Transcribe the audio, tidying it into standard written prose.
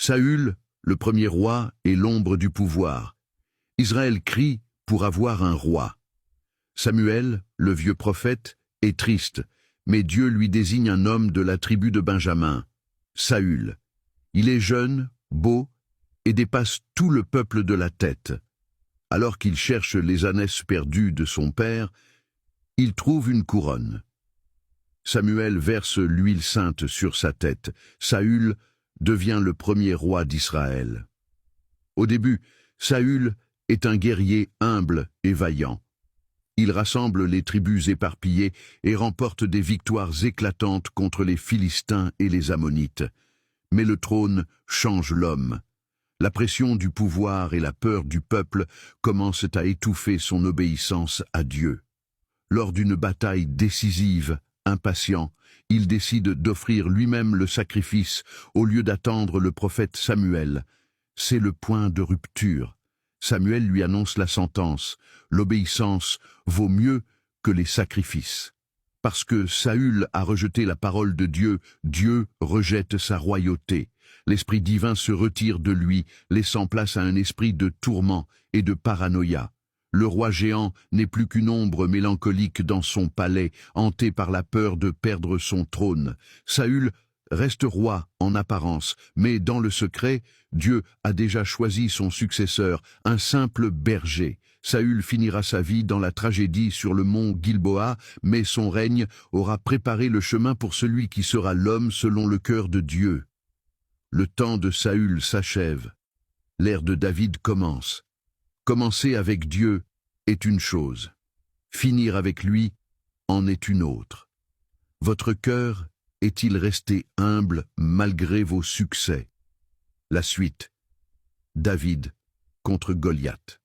Saül, le premier roi, est l'ombre du pouvoir. Israël crie pour avoir un roi. Samuel, le vieux prophète, est triste, mais Dieu lui désigne un homme de la tribu de Benjamin, Saül. Il est jeune, beau, et dépasse tout le peuple de la tête. Alors qu'il cherche les ânesses perdues de son père, il trouve une couronne. Samuel verse l'huile sainte sur sa tête. Saül devient le premier roi d'Israël. Au début, Saül est un guerrier humble et vaillant. Il rassemble les tribus éparpillées et remporte des victoires éclatantes contre les Philistins et les Ammonites. Mais le trône change l'homme. La pression du pouvoir et la peur du peuple commencent à étouffer son obéissance à Dieu. Lors d'une bataille décisive, impatient, il décide d'offrir lui-même le sacrifice au lieu d'attendre le prophète Samuel. C'est le point de rupture. Samuel lui annonce la sentence. L'obéissance vaut mieux que les sacrifices. Parce que Saül a rejeté la parole de Dieu, Dieu rejette sa royauté. L'esprit divin se retire de lui, laissant place à un esprit de tourment et de paranoïa. Le roi géant n'est plus qu'une ombre mélancolique dans son palais, hanté par la peur de perdre son trône. Saül reste roi en apparence, mais dans le secret, Dieu a déjà choisi son successeur, un simple berger. Saül finira sa vie dans la tragédie sur le mont Gilboa, mais son règne aura préparé le chemin pour celui qui sera l'homme selon le cœur de Dieu. Le temps de Saül s'achève. L'ère de David commence. Commencer avec Dieu est une chose. Finir avec lui en est une autre. Votre cœur est-il resté humble malgré vos succès? La suite. David contre Goliath.